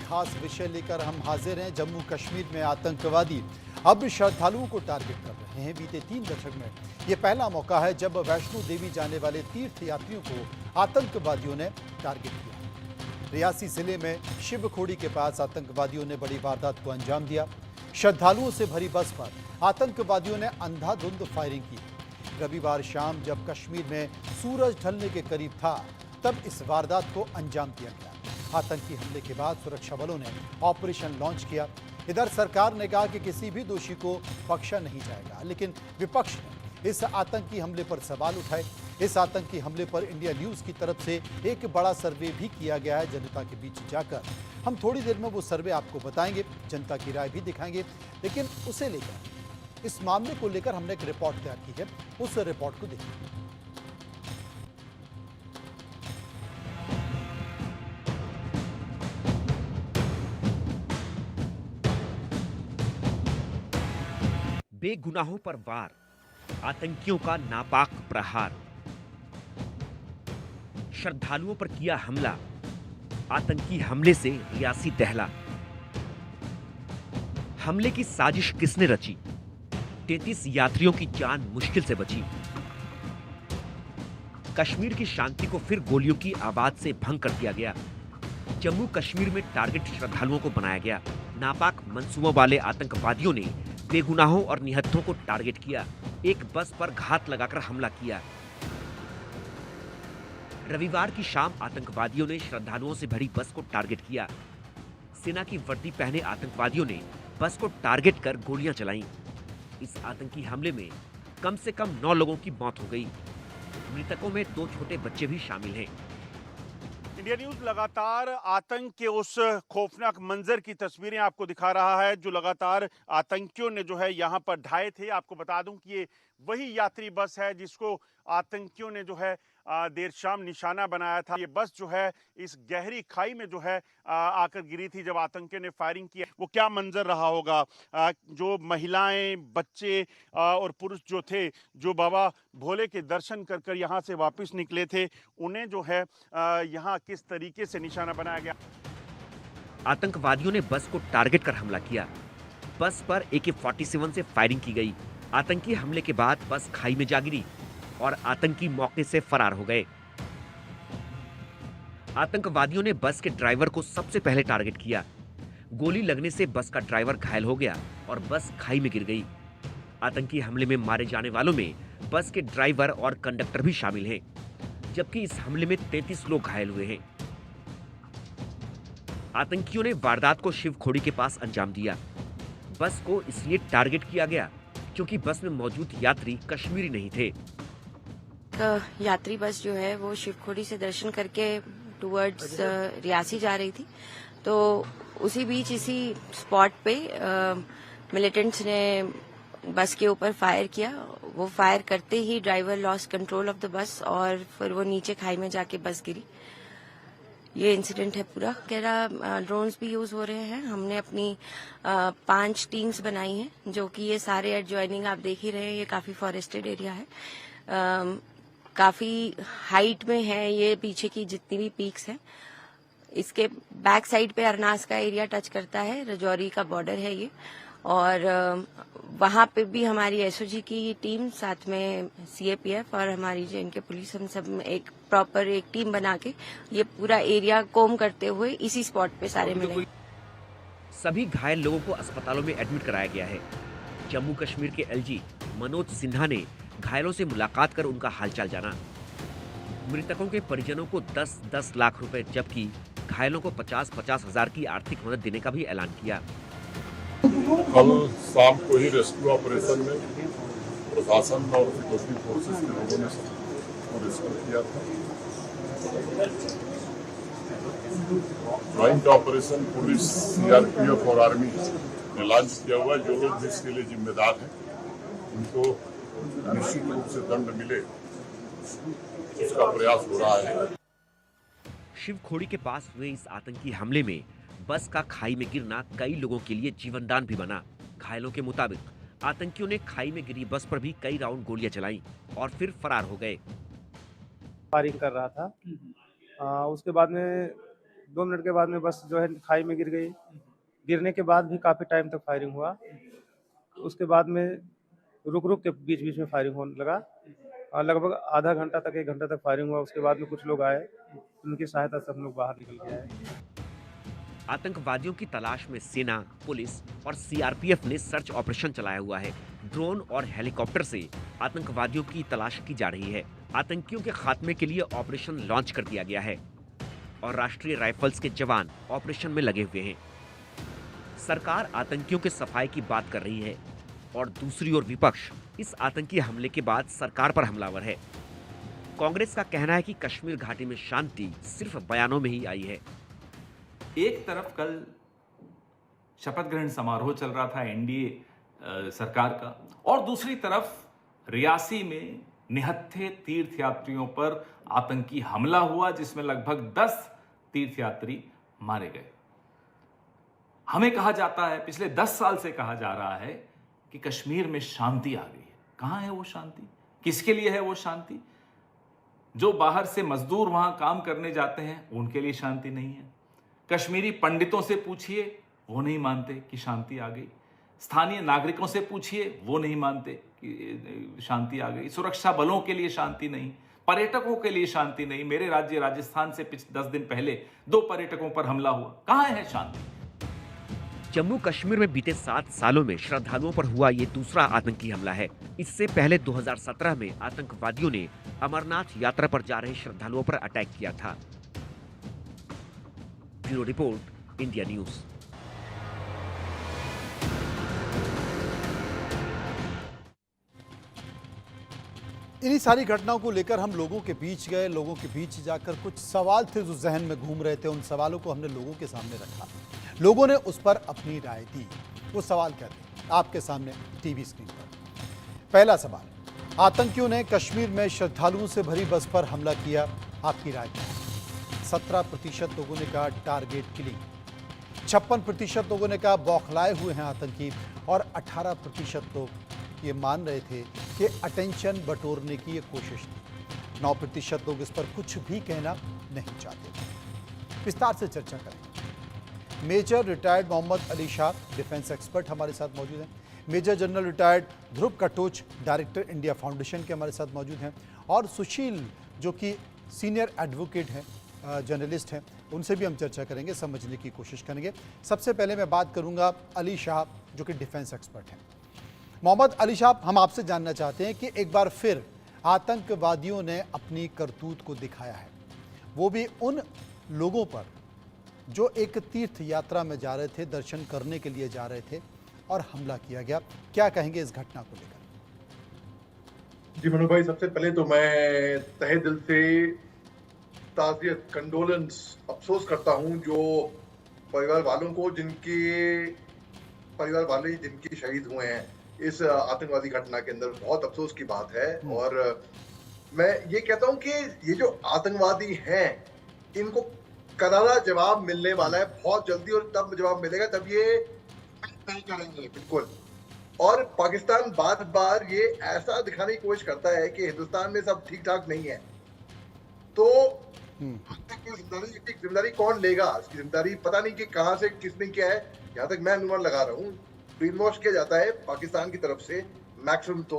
खास विषय लेकर हम हाजिर हैं। जम्मू कश्मीर में आतंकवादी अब श्रद्धालुओं को टारगेट कर रहे हैं। बीते 3 दशक में ये पहला मौका है जब वैष्णो देवी जाने वाले तीर्थ यात्रियों को आतंकवादियों ने टारगेट किया। रियासी जिले में शिवखोड़ी के पास आतंकवादियों ने बड़ी वारदात को अंजाम दिया। श्रद्धालुओं से भरी बस पर आतंकवादियों ने अंधाधुंध फायरिंग की। रविवार शाम जब कश्मीर में सूरज ढलने के करीब था, तब इस वारदात को अंजाम दिया गया। आतंकी हमले के बाद सुरक्षा बलों ने ऑपरेशन लॉन्च किया। इधर सरकार ने कहा कि किसी भी दोषी को बख्शा नहीं जाएगा, लेकिन विपक्ष ने इस आतंकी हमले पर सवाल उठाए। इस आतंकी हमले पर इंडिया न्यूज की तरफ से एक बड़ा सर्वे भी किया गया है। जनता के बीच जाकर हम थोड़ी देर में वो सर्वे आपको बताएंगे, जनता की राय भी दिखाएंगे। लेकिन उसे लेकर, इस मामले को लेकर हमने एक रिपोर्ट तैयार की है, उस रिपोर्ट को देखिए। बेगुनाहों पर वार, आतंकियों का नापाक प्रहार। श्रद्धालुओं पर किया हमला, आतंकी हमले से रियासी दहला। हमले की साजिश किसने रची? 33 यात्रियों की जान मुश्किल से बची। कश्मीर की शांति को फिर गोलियों की आवाज से भंग कर दिया गया। जम्मू कश्मीर में टारगेट श्रद्धालुओं को बनाया गया। नापाक मंसूबों वाले आतंकवादियों ने बेगुनाहों और निहत्थों को टारगेट किया। एक बस पर घात लगाकर हमला किया। रविवार की शाम आतंकवादियों ने श्रद्धालुओं से भरी बस को टारगेट किया। सेना की वर्दी पहने आतंकवादियों ने बस को टारगेट कर गोलियां चलाईं। इस आतंकी हमले में कम से कम 9 लोगों की मौत हो गई। मृतकों में 2 छोटे बच्चे भी शामिल हैं। इंडिया न्यूज लगातार आतंक के उस खौफनाक मंजर की तस्वीरें आपको दिखा रहा है जो लगातार आतंकियों ने जो है यहाँ पर ढाए थे। आपको बता दूं कि ये वही यात्री बस है जिसको आतंकियों ने जो है देर शाम निशाना बनाया था। ये बस जो है इस गहरी खाई में जो है आकर गिरी थी जब आतंकियों ने फायरिंग किया। वो क्या मंजर रहा होगा। जो महिलाएं, बच्चे और पुरुष जो थे, जो बाबा भोले के दर्शन कर कर यहाँ से वापस निकले थे, उन्हें जो है यहाँ किस तरीके से निशाना बनाया गया। आतंकवादियों ने बस को टारगेट कर हमला किया। बस पर AK-47 से फायरिंग की गई। आतंकी हमले के बाद बस खाई में जा गिरी और आतंकी मौके से फरार हो गए। आतंकवादियों ने बस के ड्राइवर को सबसे पहले टारगेट किया। गोली लगने से बस का ड्राइवर घायल हो गया और बस खाई में गिर गई। आतंकी हमले में मारे जाने वालों में बस के ड्राइवर और कंडक्टर भी शामिल हैं, जबकि इस हमले में 33 लोग घायल हुए हैं। आतंकियों ने वारदात को शिवखोड़ी के पास अंजाम दिया। बस को इसलिए टारगेट किया गया क्योंकि बस में मौजूद यात्री कश्मीरी नहीं थे। यात्री बस जो है वो शिवखोड़ी से दर्शन करके टुवर्ड्स रियासी जा रही थी। तो उसी बीच इसी स्पॉट पे मिलिटेंट्स ने बस के ऊपर फायर किया। वो फायर करते ही driver lost control of the bus और फिर वो नीचे खाई में जाके बस गिरी। ये इंसिडेंट है पूरा। ड्रोन्स भी यूज हो रहे हैं। हमने अपनी 5 टीम्स बनाई हैं, जो कि ये सारे एडजॉइनिंग आप देख ही रहे हैं। ये काफी फॉरेस्टेड एरिया है, काफी हाइट में है ये। पीछे की जितनी भी पीक्स हैं, इसके बैक साइड पे अरनास का एरिया टच करता है। रजौरी का बॉर्डर है ये। और वहां पे भी हमारी SOG की टीम, साथ में CAPF और हमारी JNK पुलिस, हम सब एक प्रॉपर एक टीम बना के ये पूरा एरिया कोम करते हुए इसी स्पॉट पे सारे मिले। सभी घायल लोगों को अस्पतालों में एडमिट कराया गया है। जम्मू कश्मीर के LG मनोज सिन्हा ने घायलों से मुलाकात कर उनका हालचाल जाना। मृतकों के परिजनों को 10-10 लाख रुपए, जबकि घायलों को 50-50 हजार की आर्थिक मदद देने का भी ऐलान किया। कल शाम को ही रेस्क्यू ऑपरेशन में प्रशासन और सिक्योरिटी फोर्सेस के लोगों ने सबको रेस्क्यू किया था। ज्वाइंट ऑपरेशन पुलिस, CRPF और आर्मी ने लॉन्च किया हुआ है। जो लोग भी इसके लिए जिम्मेदार हैं उनको निश्चित रूप से दंड मिले, इसका प्रयास हो रहा है। शिवखोड़ी के पास हुए इस आतंकी हमले में बस का खाई में गिरना कई लोगों के लिए जीवनदान भी बना। घायलों के मुताबिक आतंकियों ने खाई में गिरी बस पर भी कई राउंड गोलियां चलाईं और फिर फरार हो गए। फायरिंग कर रहा था। उसके बाद में 2 मिनट के बाद में बस जो है खाई में गिर गई। गिरने के बाद भी काफ़ी टाइम तक फायरिंग हुआ। उसके बाद में रुक-रुक के बीच-बीच में फायरिंग होने लगा और लगभग आधा घंटा तक 1 घंटा तक फायरिंग हुआ। उसके बाद में कुछ लोग आए, उनकी सहायता से हम लोग बाहर निकल के आए। आतंकवादियों की तलाश में सेना, पुलिस और सीआरपीएफ ने सर्च ऑपरेशन चलाया हुआ है। ड्रोन और हेलीकॉप्टर से आतंकवादियों की तलाश की जा रही है। आतंकियों के खात्मे के लिए ऑपरेशन लॉन्च कर दिया गया है और राष्ट्रीय राइफल्स के जवान ऑपरेशन में लगे हुए हैं। सरकार आतंकियों के सफाई की बात कर रही है और दूसरी ओर विपक्ष इस आतंकी हमले के बाद सरकार पर हमलावर है। कांग्रेस का कहना है कि कश्मीर घाटी में शांति सिर्फ बयानों में ही आई है। एक तरफ कल शपथ ग्रहण समारोह चल रहा था एनडीए सरकार का, और दूसरी तरफ रियासी में निहत्थे तीर्थयात्रियों पर आतंकी हमला हुआ जिसमें लगभग 10 तीर्थयात्री मारे गए। हमें कहा जाता है, पिछले 10 साल से कहा जा रहा है कि कश्मीर में शांति आ गई है। कहां है वो शांति? किसके लिए है वो शांति? जो बाहर से मजदूर वहां काम करने जाते हैं उनके लिए शांति नहीं है। कश्मीरी पंडितों से पूछिए, वो नहीं मानते कि शांति आ गई। स्थानीय नागरिकों से पूछिए, वो नहीं मानते कि शांति आ गई। सुरक्षा बलों के लिए शांति नहीं, पर्यटकों के लिए शांति नहीं। मेरे राज्य राजस्थान से 10 दिन पहले 2 पर्यटकों पर हमला हुआ। कहां है शांति? जम्मू कश्मीर में बीते 7 सालों में श्रद्धालुओं पर हुआ ये दूसरा आतंकी हमला है। इससे पहले 2017 में आतंकवादियों ने अमरनाथ यात्रा पर जा रहे श्रद्धालुओं पर अटैक किया था। Bureau report, India news. इन्हीं सारी घटनाओं को लेकर हम लोगों के बीच गए। लोगों के बीच जाकर कुछ सवाल थे जो जहन में घूम रहे थे, उन सवालों को हमने लोगों के सामने रखा। लोगों ने उस पर अपनी राय दी। वो सवाल क्या थे आपके सामने टीवी स्क्रीन पर। पहला सवाल, आतंकियों ने कश्मीर में श्रद्धालुओं से भरी बस पर हमला किया, आपकी राय क्या है? 17% लोगों ने कहा टारगेट किलिंग, 56% लोगों ने कहा बौखलाए हुए हैं आतंकी और 18% लोग ये मान रहे थे कि अटेंशन बटोरने की ये कोशिश थी। 9% लोग इस पर कुछ भी कहना नहीं चाहते। विस्तार से चर्चा करेंगे। Major retired Mohammad Ali Shah, defence expert हमारे साथ मौजूद हैं। Major general retired Dhruv Katoch, director India foundation के हमारे साथ मौजूद हैं। और सुशील जो कि सीनियर एडवोकेट हैं, जर्नलिस्ट हैं, उनसे भी हम चर्चा करेंगे, समझने की कोशिश करेंगे। सबसे पहले मैं बात करूंगा अली शाह जो कि डिफेंस एक्सपर्ट हैं। मोहम्मद अली शाह, हम आपसे जानना चाहते हैं कि एक बार फिर आतंकवादियों ने अपनी करतूत को दिखाया है, वो भी उन लोगों पर जो एक तीर्थ यात्रा में जा रहे थे, दर्शन करने के लिए जा रहे थे और हमला किया गया। क्या कहेंगे इस घटना को लेकर? जी मनु भाई, सबसे पहले तो मैं तहे दिल से ताज़ियत, कंडोलेंस, अफसोस करता हूं जो परिवार वालों को, जिनके परिवार वाले जिनके शहीद हुए हैं इस आतंकवादी घटना के अंदर। बहुत अफसोस की बात है। और मैं ये कहता हूं कि ये जो आतंकवादी हैं इनको करारा जवाब मिलने वाला है बहुत जल्दी, और तब जवाब मिलेगा तब ये नहीं करेंगे बिल्कुल। और पाकिस्तान बार बार ये ऐसा दिखाने की कोशिश करता है कि हिंदुस्तान में सब ठीक ठाक नहीं है, तो जिम्मेदारी कौन लेगा? इसकी जिम्मेदारी पता नहीं कि कहां से किसने किया है। यहाँ तक मैं अनुमान लगा रहा हूँ, ब्रेन वॉश किया जाता है पाकिस्तान की तरफ से मैक्सिमम। तो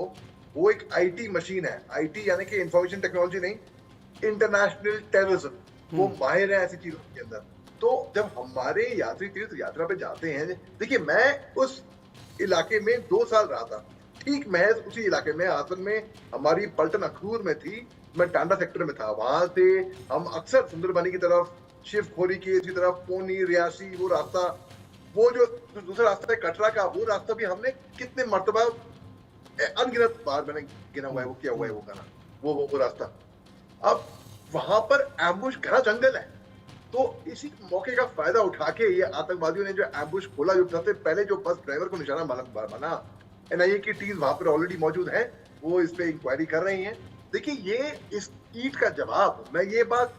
वो एक आईटी मशीन है, आईटी यानी कि इंफॉर्मेशन टेक्नोलॉजी नहीं, इंटरनेशनल टेररिज्म, वो माहिर है ऐसी चीजों के अंदर। तो जब हमारे यात्री तीर्थ यात्रा पे जाते हैं, देखिए मैं उस इलाके में 2 साल रहा था, ठीक महज उसी इलाके में। आसन में हमारी पलटन अखनूर में थी, मैं टांडा सेक्टर में था। वहां से हम अक्सर सुंदरबनी की तरफ, शिवखोरी की तरफ, पोनी, रियासी, वो रास्ता, वो जो दूसरा रास्ता है कटरा का, वो रास्ता भी हमने कितने मर्तबा, अनगिनत बार मैंने गिना हुआ है, वो किया हुआ है वो गाना, वो रास्ता। अब वहां पर एम्बुश, घना जंगल है, तो इसी मौके का फायदा उठा के ये आतंकवादियों ने जो एम्बुश खोला, जो सबसे पहले जो बस ड्राइवर को निशाना बना, एनआईए की टीम वहां पर ऑलरेडी मौजूद है, वो इस पे इंक्वायरी कर रही है। देखिए ये इस ईट का जवाब, मैं ये बात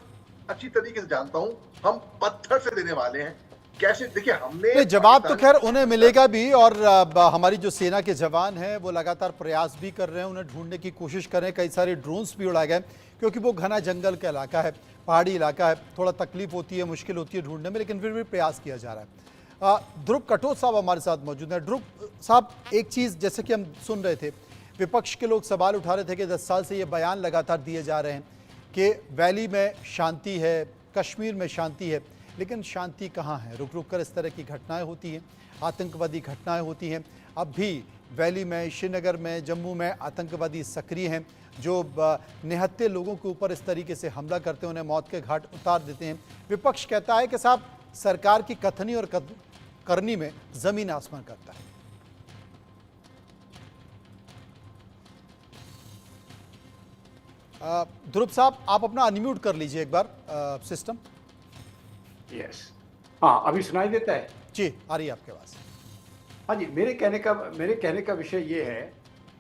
अच्छी तरीके से जानता हूं, हम पत्थर से देने वाले हैं। कैसे? देखिए हमने जवाब तो खैर उन्हें मिलेगा भी, और हमारी जो सेना के जवान हैं वो लगातार प्रयास भी कर रहे हैं, उन्हें ढूंढने की कोशिश कर रहे हैं। कई सारे ड्रोन्स भी उड़ाए गए क्योंकि वो घना जंगल का इलाका है। पहाड़ी इलाका है, थोड़ा तकलीफ होती है, मुश्किल होती है ढूंढने में, लेकिन फिर भी प्रयास किया जा रहा है। ध्रुव कटोच साहब हमारे साथ मौजूद हैं। ध्रुव साहब, एक चीज़ जैसे कि हम सुन रहे थे, विपक्ष के लोग सवाल उठा रहे थे कि 10 साल से ये बयान लगातार दिए जा रहे हैं कि वैली में शांति है, कश्मीर में शांति है, लेकिन शांति कहाँ है? रुक रुक कर इस तरह की घटनाएं होती हैं, आतंकवादी घटनाएं होती हैं। अब भी वैली में, श्रीनगर में, जम्मू में आतंकवादी सक्रिय हैं जो निहत्थे लोगों के ऊपर इस तरीके से हमला करते हैं, उन्हें मौत के घाट उतार देते हैं। विपक्ष कहता है कि साहब सरकार की कथनी और करनी में जमीन आसमान करता है। ध्रुव साहब, आप अपना अनम्यूट कर लीजिए एक बार सिस्टम। यस, हाँ अभी सुनाई देता है? जी, आ रही है आपके पास। हाँ जी, मेरे कहने का विषय ये है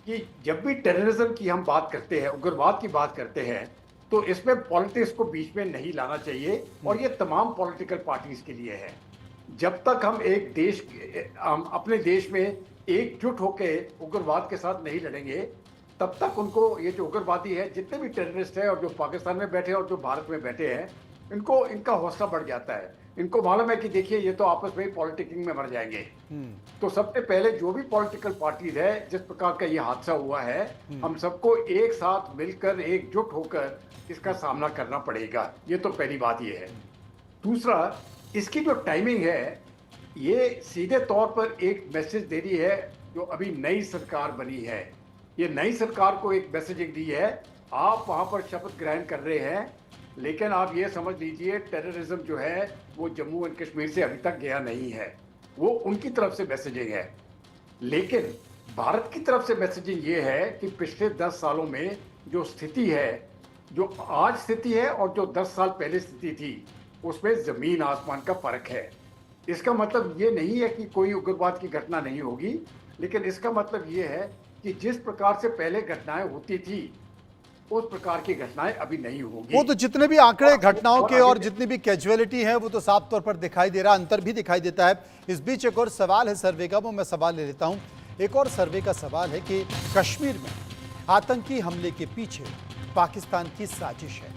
कि जब भी टेररिज्म की हम बात करते हैं, उग्रवाद की बात करते हैं, तो इसमें पॉलिटिक्स को बीच में नहीं लाना चाहिए, और ये तमाम पॉलिटिकल पार्टीज के लिए है। जब तक हम अपने देश में एकजुट होकर उग्रवाद के साथ नहीं लड़ेंगे, तब तक उनको, ये जो उग्रवादी है, जितने भी टेररिस्ट हैं और जो पाकिस्तान में बैठे हैं और जो भारत में बैठे हैं, इनका हौसला बढ़ जाता है। इनको मालूम है कि देखिए ये तो आपस में ही पॉलिटिकिंग में मर जाएंगे। तो सबसे पहले जो भी पॉलिटिकल पार्टीज है, जिस प्रकार का ये हादसा हुआ है, हम सबको एक साथ मिलकर, एकजुट होकर इसका सामना करना पड़ेगा। ये तो पहली बात ये है। दूसरा, इसकी जो टाइमिंग है, ये सीधे तौर पर एक मैसेज दे रही है जो अभी नई सरकार बनी है। ये नई सरकार को एक मैसेजिंग दी है, आप वहां पर शपथ ग्रहण कर रहे हैं, लेकिन आप ये समझ लीजिए टेररिज्म जो है वो जम्मू एंड कश्मीर से अभी तक गया नहीं है। वो उनकी तरफ से मैसेजिंग है। लेकिन भारत की तरफ से मैसेजिंग ये है कि पिछले 10 सालों में जो स्थिति है, जो आज स्थिति है और जो 10 साल पहले स्थिति थी, उसमें जमीन आसमान का फर्क है। इसका मतलब ये नहीं है कि कोई उग्रवाद की घटना नहीं होगी, लेकिन इसका मतलब ये है कि जिस प्रकार से पहले घटनाएं होती थी, उस प्रकार की घटनाएं अभी नहीं होगी। वो तो जितने भी आंकड़े घटनाओं के और जितनी भी कैजुअलिटी है, वो तो साफ तौर पर दिखाई दे रहा, अंतर भी दिखाई देता है। इस बीच एक और सवाल है सर्वे का, वो मैं सवाल ले लेता हूं। एक और सर्वे का सवाल है कि कश्मीर में आतंकी हमले के पीछे पाकिस्तान की साजिश है।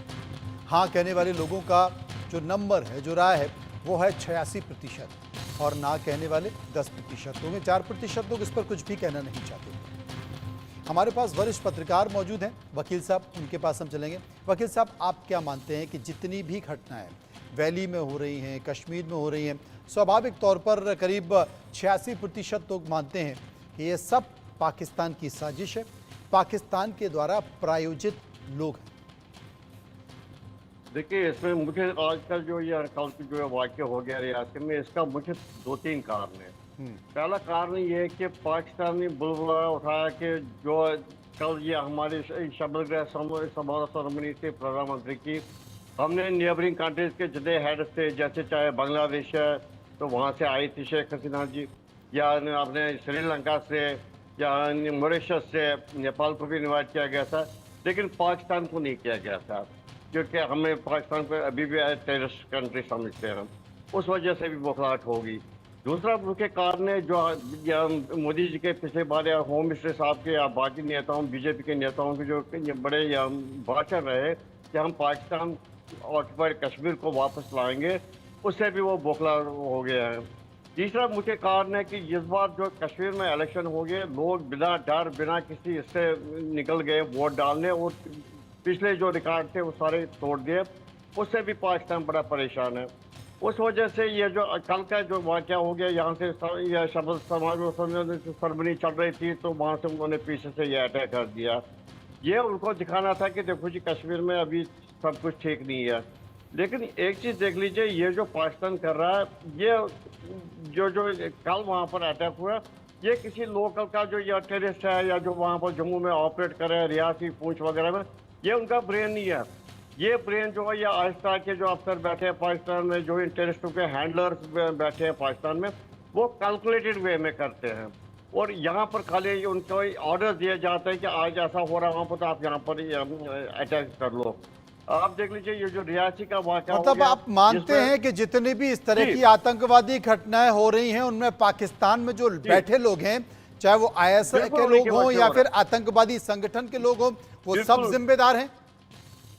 हाँ कहने वाले लोगों का जो नंबर है, जो राय है, वो है 86%, और ना कहने वाले 10% होंगे। 4% लोग इस पर कुछ भी कहना नहीं चाहते। हमारे पास वरिष्ठ पत्रकार मौजूद हैं, वकील साहब, उनके पास हम चलेंगे। वकील साहब, आप क्या मानते हैं कि जितनी भी घटनाएं वैली में हो रही हैं, कश्मीर में हो रही हैं, स्वाभाविक तौर पर करीब 86% लोग मानते हैं कि ये सब पाकिस्तान की साजिश है, पाकिस्तान के द्वारा प्रायोजित लोग हैं? देखिए, इसमें मुझे आजकल जो ये कल जो वाक़या हो गया रियासत में, इसका मुझे 2-3 कारण है। पहला कारण ये है कि पाकिस्तान ने बुलबुला उठाया कि जो कल ये हमारी शबरगह समारोह सेरेमनी थी प्रधानमंत्री की, हमने नेबरिंग कंट्रीज के जितने हेड थे, जैसे चाहे बांग्लादेश है तो वहाँ से आई थी शेख हसीना जी, या अपने श्रीलंका से या मॉरिशस से, नेपाल को भी इन्वाइट किया गया था, लेकिन पाकिस्तान को नहीं किया गया था, क्योंकि हमें पाकिस्तान को अभी भी टेररिस्ट कंट्री समझते हैं। उस वजह से भी बौखलाहट होगी। दूसरा मुख्य कारण है जो मोदी जी के पिछले बार या होम मिनिस्टर साहब के या बाकी नेताओं, बीजेपी के नेताओं के जो बड़े भाषण रहे कि हम पाकिस्तान ऑक्युपाइड कश्मीर को वापस लाएंगे, उससे भी वो बौखला हो गया है। तीसरा मुख्य कारण है कि इस बार जो कश्मीर में इलेक्शन हो गए, लोग बिना डर, बिना किसी इससे निकल गए वोट डालने, और पिछले जो रिकॉर्ड थे वो सारे तोड़ दिए, उससे भी पाकिस्तान बड़ा परेशान है। उस वजह से ये जो कल का जो वाक़या हो गया, यहाँ से यह शपथ समारोह सेरेमनी चल रही थी, तो वहाँ से उन्होंने पीछे से ये अटैक कर दिया। ये उनको दिखाना था कि देखो जी कश्मीर में अभी सब कुछ ठीक नहीं है। लेकिन एक चीज़ देख लीजिए, ये जो पाकिस्तान कर रहा है, ये जो कल वहाँ पर अटैक हुआ, ये किसी लोकल का जो या टेररिस्ट है या जो वहाँ पर जम्मू में ऑपरेट कर रहे हैं, रियासी पूंछ वगैरह में, ये उनका ब्रेन नहीं है। ये ब्रेन जो है, ये आहिस्ता के जो अफसर बैठे हैं पाकिस्तान में, जो इन टेररिस्टों के हैंडलर्स बैठे हैं पाकिस्तान में, वो कैलकुलेटेड वे में करते हैं। और यहाँ पर खाली उनको ऑर्डर दिए जाते हैं कि आज ऐसा हो रहा है वहाँ पर, तो आप यहाँ पर अटैक कर लो। आप देख लीजिए ये जो रियासी का वाक़या, मतलब आप मानते हैं कि जितनी भी इस तरह की आतंकवादी घटनाएं हो रही हैं, उनमें पाकिस्तान में जो बैठे लोग हैं, चाहे वो ISI के लोग हों या फिर आतंकवादी संगठन के लोग हों, वो सब जिम्मेदार हैं?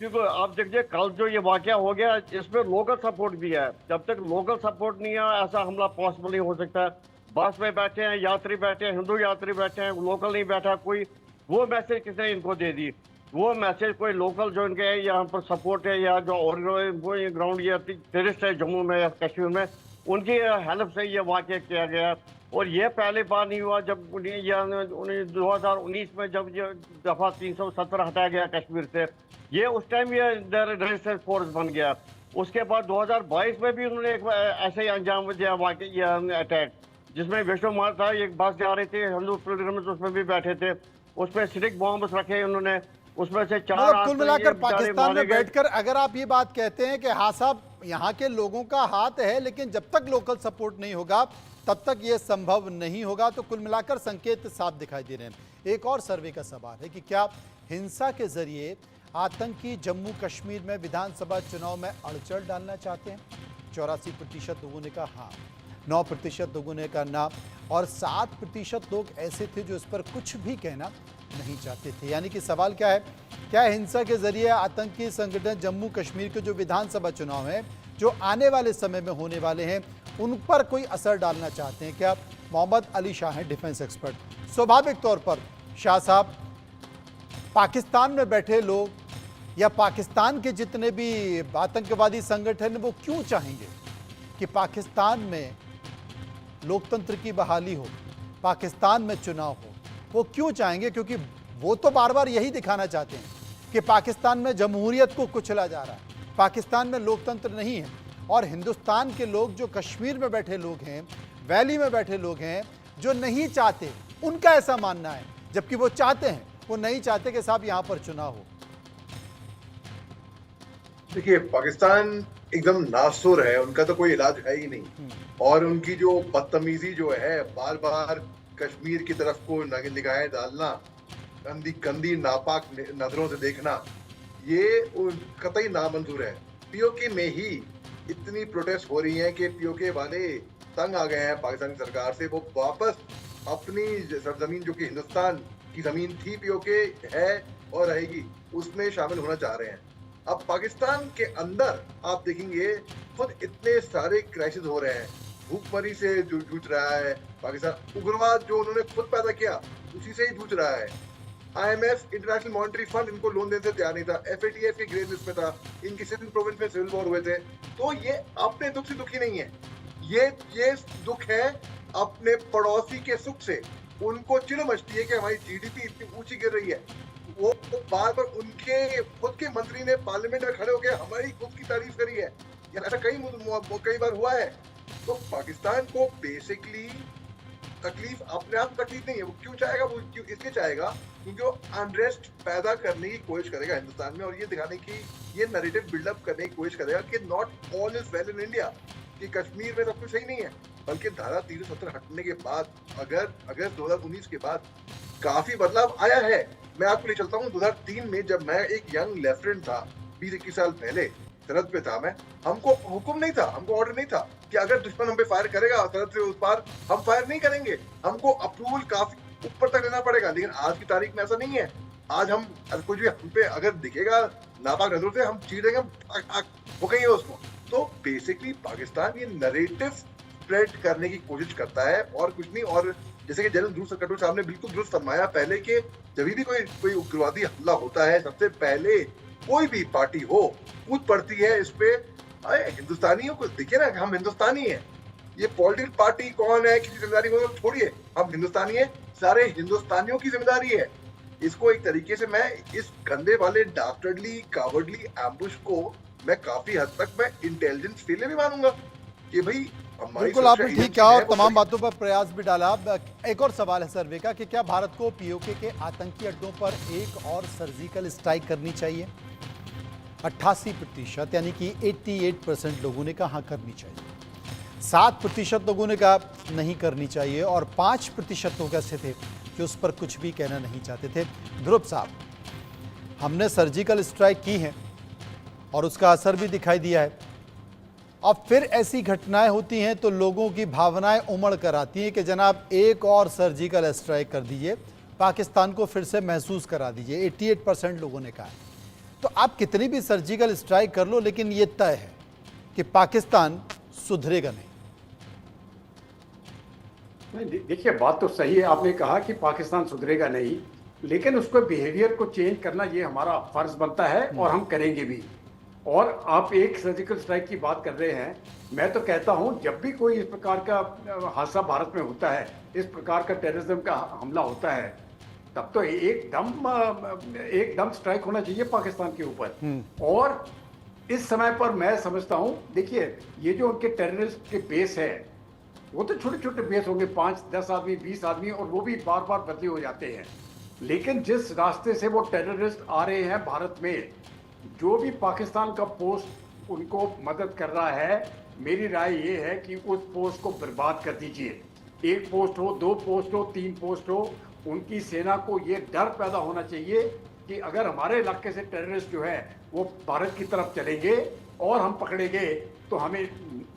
क्योंकि आप देखिए कल जो ये वाकया हो गया इसमें लोकल सपोर्ट भी है। जब तक लोकल सपोर्ट नहीं है ऐसा हमला पॉसिबल नहीं हो सकता। बस में बैठे हैं यात्री, बैठे हैं हिंदू यात्री, बैठे हैं, लोकल नहीं बैठा कोई। वो मैसेज किसने इनको दे दी? वो मैसेज कोई लोकल जो इनके यहाँ पर सपोर्ट है या जो और वो ग्राउंड या टेररिस्ट है जम्मू में या कश्मीर में, उनकी हेल्प से ये वाकया किया गया। और ये पहले बार नहीं हुआ जब 2019 में जब ये दफा 370 हटाया गया कश्मीर से, ये उस टाइम ये रेजिस्टेंस फोर्स बन गया। उसके बाद 2022 में भी उन्होंने एक ऐसे ही अंजाम दिया वाकया अटैक, जिसमें विष्णु माता एक बस जा रही थी हिंदू पिलग्रिमेज, उसमें भी बैठे थे, उसमें स्टिक बॉम्ब रखे उन्होंने, उसमें से 4 मतलब कुल मिलाकर पाकिस्तान में बैठकर अगर आप ये बात कहते हैं कि हाँ साहब यहाँ के लोगों का हाथ है, लेकिन जब तक लोकल सपोर्ट नहीं होगा तब तक ये संभव नहीं होगा, तो कुल मिलाकर संकेत साफ दिखाई दे रहे हैं। एक और सर्वे का सवाल है कि क्या हिंसा के जरिए आतंकी जम्मू कश्मीर में विधानसभा चुनाव में अड़चन डालना चाहते हैं? 84% लोगों ने कहा हाँ, 9% लोगों ने कहा ना, और 7% लोग ऐसे थे जो इस पर कुछ भी कहना नहीं चाहते थे। यानी कि सवाल क्या है, क्या हिंसा के जरिए आतंकी संगठन जम्मू कश्मीर के जो विधानसभा चुनाव हैं जो आने वाले समय में होने वाले हैं उन पर कोई असर डालना चाहते हैं? क्या मोहम्मद अली शाह हैं डिफेंस एक्सपर्ट। स्वाभाविक तौर पर शाह साहब, पाकिस्तान में बैठे लोग या पाकिस्तान के जितने भी आतंकवादी संगठन वो क्यों चाहेंगे कि पाकिस्तान में लोकतंत्र की बहाली हो, पाकिस्तान में चुनाव हो? वो क्यों चाहेंगे? क्योंकि वो तो बार बार यही दिखाना चाहते हैं कि पाकिस्तान में जमहूरियत को कुचला जा रहा है, पाकिस्तान में लोकतंत्र नहीं है। और हिंदुस्तान के लोग जो कश्मीर में बैठे लोग हैं, वैली में बैठे लोग हैं, जो नहीं चाहते, उनका ऐसा मानना है, जबकि वो चाहते हैं, वो नहीं चाहते कि साहब यहाँ पर चुनाव हो। देखिए, पाकिस्तान एकदम नासुर है, उनका तो कोई इलाज है ही नहीं। और उनकी जो बदतमीजी जो है, बार बार कश्मीर की तरफ को निगाहें डालना, गंदी गंदी नापाक नजरों से देखना, ये कतई नामंजूर है। पीओके में ही इतनी प्रोटेस्ट हो रही है कि पीओके वाले तंग आ गए हैं पाकिस्तानी सरकार से। वो वापस अपनी सरजमीन जो कि हिंदुस्तान की जमीन थी, पीओके है और रहेगी, उसमें शामिल होना चाह रहे हैं। अब पाकिस्तान के अंदर आप देखेंगे खुद इतने सारे क्राइसिस हो रहे हैं, भूखमरी से जूझ रहा है पाकिस्तान, उग्रवाद जो उन्होंने खुद पैदा किया उसी से ही जूझ रहा है। IMF, इंटरनेशनल मॉनेटरी फंड इनको लोन देने से तैयार नहीं था, FATF के ग्रे लिस्ट में था, इनकी सिंध प्रोविंस में सिविल वॉर हुए थे। तो ये अपने दुख से दुखी नहीं है, ये दुख है अपने पड़ोसी के सुख से। उनको चिढ़ मचती है कि हमारी GDP इतनी ऊंची गिर रही है। वो बार बार उनके खुद के मंत्री ने पार्लियामेंट में खड़े होकर हमारी खुद की तारीफ करी है, ऐसा कई बार हुआ है। तो पाकिस्तान को बेसिकली तकलीफ अपने आप तकलीफ नहीं है। वो क्यों चाहेगा? वो क्यों इसलिए चाहेगा क्योंकि वो अनरेस्ट पैदा करने की कोशिश करेगा हिंदुस्तान में, और ये दिखाने की, ये नैरेटिव बिल्डअप करने की कोशिश करेगा कि not all is well in India, कि कश्मीर में सब कुछ सही नहीं है। बल्कि धारा 370 हटने के बाद, अगर 2019 के बाद काफी बदलाव आया है। मैं आपको ले चलता हूँ 2003 में, जब मैं एक यंग लेफ्टिनेंट था, 20-21 साल पहले सरहद पे था मैं, हमको हुक्म नहीं था, हमको ऑर्डर नहीं था कि अगर दुश्मन हम पे फायर करेगा सरहद से उस पार हम फायर नहीं करेंगे, हमको अप्रूवल काफी ऊपर तक लेना पड़ेगा। लेकिन आज की तारीख में ऐसा नहीं है। आज हम कुछ भी हम पे अगर दिखेगा नापाक नजरों से, हम चीरेंगे, वो कहेंगे उसको। तो बेसिकली पाकिस्तान ये नैरेटिव स्प्रेड करने की कोशिश करता है और कुछ नहीं। और जैसे कि जनरल ध्रुव कटोच साहब ने बिल्कुल दुरुस्त फरमाया पहले कि जब भी कोई उग्रवादी हमला होता है, सबसे पहले कोई भी पार्टी हो कूद पड़ती है इस पे। हिंदुस्तानियों को देखिए ना, हम हिंदुस्तानी हैं, ये पॉलिटिकल पार्टी कौन है किसी जिम्मेदारी को छोड़िए, हम हिंदुस्तानी हैं, सारे हिंदुस्तानियों की जिम्मेदारी है। इसको एक तरीके से मैं इस गंदे वाले डाक्टरली कावर्डली एम्बुश को मैं काफी हद तक मैं इंटेलिजेंस फेलियर भी मानूंगा कि भाई बिल्कुल आपने ठीक कहा और तमाम बातों पर प्रयास भी डाला। एक और सवाल है सर्वे का कि क्या भारत को पीओके के आतंकी अड्डों पर एक और सर्जिकल स्ट्राइक करनी चाहिए? 88% यानी कि 88% लोगों ने कहा हाँ करनी चाहिए, 7% लोगों ने कहा नहीं करनी चाहिए, और 5% लोग ऐसे थे जो उस पर कुछ भी कहना नहीं चाहते थे। ध्रुव साहब, हमने सर्जिकल स्ट्राइक की है और उसका असर भी दिखाई दिया है। अब फिर ऐसी घटनाएं होती हैं तो लोगों की भावनाएं उमड़ कर आती हैं कि जनाब एक और सर्जिकल स्ट्राइक कर दीजिए, पाकिस्तान को फिर से महसूस करा दीजिए। 88% लोगों ने कहा है। तो आप कितनी भी सर्जिकल स्ट्राइक कर लो, लेकिन ये तय है कि पाकिस्तान सुधरेगा नहीं। देखिए, बात तो सही है, आपने कहा कि पाकिस्तान सुधरेगा नहीं, लेकिन उसको बिहेवियर को चेंज करना ये हमारा फर्ज बनता है और हम करेंगे भी। और आप एक सर्जिकल स्ट्राइक की बात कर रहे हैं, मैं तो कहता हूं जब भी कोई इस प्रकार का हादसा भारत में होता है, इस प्रकार का टेररिज्म का हमला होता है, तब तो एकदम स्ट्राइक होना चाहिए पाकिस्तान के ऊपर। और इस समय पर मैं समझता हूं, देखिए ये जो उनके टेररिस्ट के बेस है, वो तो छोटे छोटे बेस होंगे, 5-10 आदमी, 20 आदमी, और वो भी बार बार बदली हो जाते हैं। लेकिन जिस रास्ते से वो टेररिस्ट आ रहे हैं भारत में, जो भी पाकिस्तान का पोस्ट उनको मदद कर रहा है, मेरी राय ये है कि उस पोस्ट को बर्बाद कर दीजिए। 1 पोस्ट हो, 2 पोस्ट हो, 3 पोस्ट हो, उनकी सेना को ये डर पैदा होना चाहिए कि अगर हमारे इलाके से टेररिस्ट जो है वो भारत की तरफ चलेंगे और हम पकड़े गए तो हमें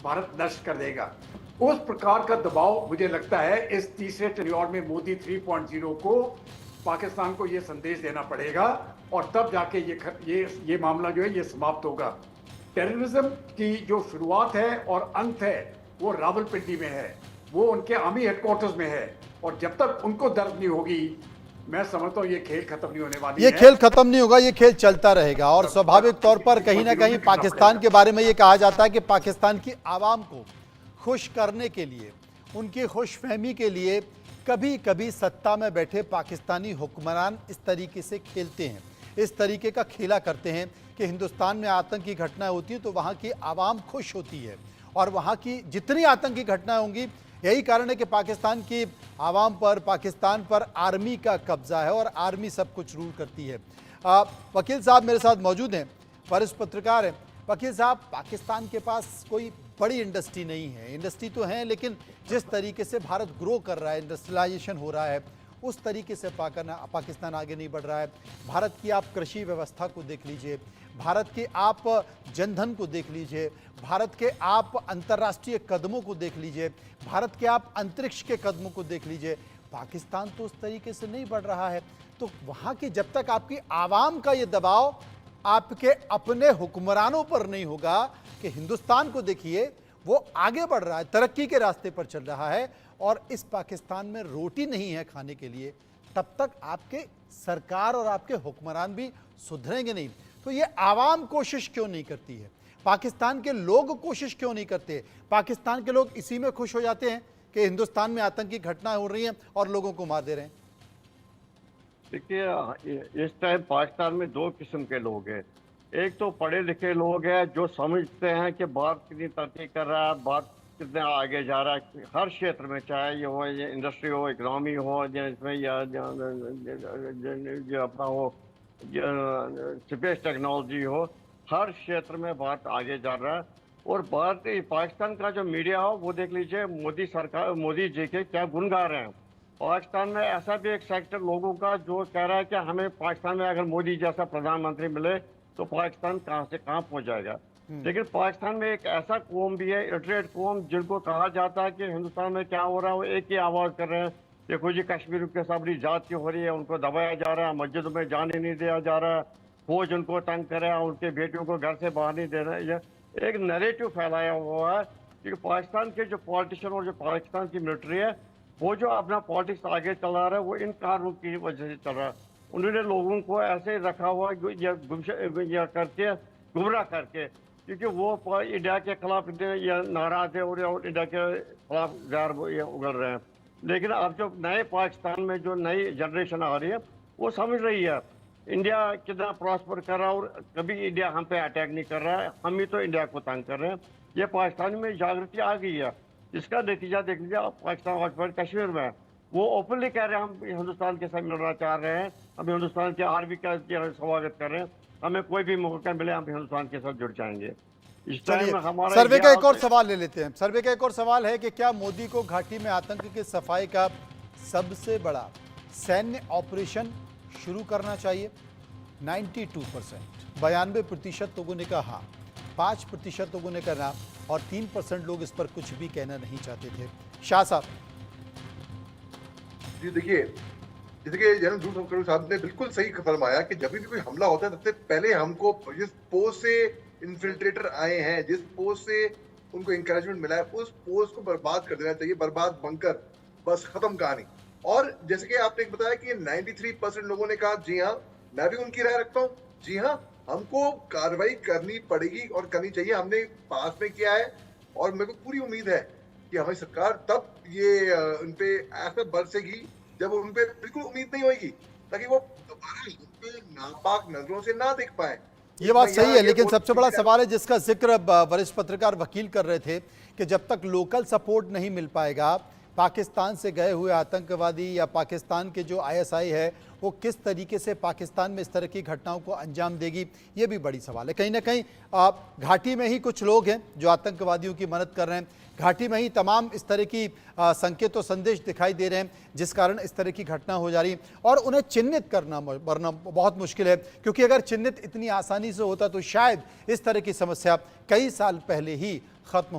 भारत नष्ट कर देगा। उस प्रकार का दबाव मुझे लगता है इस तीसरे टेन्योर में मोदी 3.0 को पाकिस्तान को ये संदेश देना पड़ेगा, और तब जाके ये मामला जो है ये समाप्त होगा। टेररिज्म की जो शुरुआत है और अंत है वो रावलपिंडी में है, वो उनके आर्मी हेडक्वार्टर्स में है, और जब तक उनको दर्द नहीं होगी, मैं समझता हूँ ये खेल खत्म नहीं होने वाली है। ये खेल खत्म नहीं होगा, ये खेल चलता रहेगा। और स्वाभाविक तौर पर कहीं ना कहीं पाकिस्तान के बारे में ये कहा जाता है कि पाकिस्तान की आवाम को खुश करने के लिए, उनकी खुशफहमी के लिए कभी कभी सत्ता में बैठे पाकिस्तानी हुक्मरान इस तरीके से खेलते हैं, इस तरीके का खेला करते हैं कि हिंदुस्तान में आतंकी घटनाएं होती हैं तो वहाँ की आवाम खुश होती है, और वहाँ की जितनी आतंकी घटनाएं होंगी, यही कारण है कि पाकिस्तान की आवाम पर, पाकिस्तान पर आर्मी का कब्जा है और आर्मी सब कुछ रूल करती है। वकील साहब मेरे साथ मौजूद हैं, वरिष्ठ पत्रकार हैं। वकील साहब, पाकिस्तान के पास कोई बड़ी इंडस्ट्री नहीं है, इंडस्ट्री तो है, लेकिन जिस तरीके से भारत ग्रो कर रहा है, इंडस्ट्रियलाइजेशन हो रहा है, उस तरीके से पाकिस्तान आगे नहीं बढ़ रहा है। भारत की आप कृषि व्यवस्था को देख लीजिए, भारत के आप जनधन को देख लीजिए, भारत के आप अंतर्राष्ट्रीय कदमों को देख लीजिए, भारत के आप अंतरिक्ष के कदमों को देख लीजिए। पाकिस्तान तो उस तरीके से नहीं बढ़ रहा है। तो वहाँ की जब तक आपकी आवाम का ये दबाव आपके अपने हुक्मरानों पर नहीं होगा कि हिंदुस्तान को देखिए वो आगे बढ़ रहा है, तरक्की के रास्ते पर चल रहा है, और इस पाकिस्तान में रोटी नहीं है खाने के लिए, तब तक आपके सरकार और आपके हुक्मरान भी सुधरेंगे नहीं। तो ये आवाम कोशिश क्यों नहीं करती है? पाकिस्तान के लोग कोशिश क्यों नहीं करते? पाकिस्तान के लोग इसी में खुश हो जाते हैं कि हिंदुस्तान में आतंकी घटनाएं हो रही हैं और लोगों को मार दे रहे हैं। देखिए, इस टाइम पाकिस्तान में 2 किस्म के लोग हैं। एक तो पढ़े लिखे लोग हैं जो समझते हैं कि भारत कितनी तरक्की कर रहा है, भारत कितने आगे जा रहा है हर क्षेत्र में, चाहे ये हो, ये इंडस्ट्री हो, इकोनॉमी हो, या इसमें या जो अपना हो, स्पेस टेक्नोलॉजी हो, हर क्षेत्र में भारत आगे जा रहा है। और पाकिस्तान का जो मीडिया हो वो देख लीजिए, मोदी सरकार, मोदी जी के क्या गुण गा रहे हैं। पाकिस्तान में ऐसा भी एक सेक्टर लोगों का जो कह रहा है कि हमें पाकिस्तान में अगर मोदी जैसा प्रधानमंत्री मिले तो पाकिस्तान कहां से कहां पहुंच जाएगा। लेकिन पाकिस्तान में एक ऐसा कौम भी है, इटरेट कौम, जिनको कहा जाता है कि हिंदुस्तान में क्या हो रहा है वो एक ही आवाज कर रहे हैं, देखो जी कश्मीर के सबरी जात की हो रही है, उनको दबाया जा रहा है, मस्जिदों में जाने नहीं दिया जा रहा है, फौज उनको तंग कर रहा है, उनके बेटियों को घर से बाहर नहीं दे रहा है। ये एक नैरेटिव फैलाया हुआ है क्योंकि पाकिस्तान के जो पॉलिटिशियन और जो पाकिस्तान की मिलिट्री है वो जो अपना पॉलिटिक्स आगे चला रहा है वो इन कारणों की वजह से चल रहा है। उन्होंने लोगों को ऐसे रखा हुआ या करके गुमराह करके, क्योंकि वो इंडिया के खिलाफ या नाराज है और इंडिया के खिलाफ जार उगल रहे हैं। लेकिन अब जो नए पाकिस्तान में जो नई जनरेशन आ रही है वो समझ रही है इंडिया कितना प्रॉस्पर कर रहा है और कभी इंडिया हम पे अटैक नहीं कर रहा है, हम ही तो इंडिया को तंग कर रहे हैं। ये पाकिस्तान में जागृति आ गई है, इसका नतीजा देख लीजिए। पाकिस्तान ऑक्यूपाइड कश्मीर में वो ओपनली कह रहे हैं हम हिंदुस्तान के साथ मिलना चाह रहे हैं, हम हिंदुस्तान के आर्मी का स्वागत कर रहे हैं, हमें कोई भी मौका मिले हम हिंदुस्तान के साथ जुड़ जाएंगे। इस टाइम में हमारा सर्वे का एक और सवाल ले लेते हैं। सर्वे का एक और सवाल है कि क्या मोदी को घाटी में आतंक की सफाई का सबसे बड़ा सैन्य ऑपरेशन शुरू करना चाहिए? 92%, 92% लोगों ने कहा हाँ, 5% लोगों ने कहा और 3% लोग इस पर कुछ भी कहना नहीं चाहते थे। शाह साहब जी देखिए, जैसे कि जनरल ध्रुव कपूर साहब ने बिल्कुल सही फरमाया कि जब भी कोई हमला होता है सबसे पहले हमको जिस पोस्ट से इन्फिल्ट्रेटर आए हैं, जिस पोस्ट से उनको इंकरेजमेंट मिला है, उस पोस्ट को बर्बाद कर देना चाहिए। बर्बाद बंकर, बस खत्म कहानी। और जैसे कि आपने बताया कि 93% लोगों ने कहा जी हाँ, मैं भी उनकी राय रखता हूँ। जी हाँ, हमको कार्रवाई करनी पड़ेगी और करनी चाहिए। हमने पास में किया है और मेरे को पूरी उम्मीद है कि हमारी सरकार तब ये उनपे ऐसा बरसेगी जब उनपे बिल्कुल उम्मीद नहीं होगी, ताकि वो दोबारा उनपे नापाक नजरों से ना देख पाए। ये बात सही है, लेकिन सबसे बड़ा सवाल है जिसका जिक्र वरिष्ठ पत्रकार वकील कर रहे थे कि जब तक लोकल सपोर्ट नहीं मिल पाएगा, पाकिस्तान से गए हुए आतंकवादी या पाकिस्तान के जो आईएसआई है वो किस तरीके से पाकिस्तान में इस तरह की घटनाओं को अंजाम देगी, ये भी बड़ी सवाल है। कहीं ना कहीं घाटी में ही कुछ लोग हैं जो आतंकवादियों की मदद कर रहे हैं, घाटी में ही तमाम इस तरह की संकेत और संदेश दिखाई दे रहे हैं जिस कारण इस तरह की घटना हो जा रही है, और उन्हें चिन्हित करना बहुत मुश्किल है, क्योंकि अगर चिन्हित इतनी आसानी से होता तो शायद इस तरह की समस्या कई साल पहले ही खत्म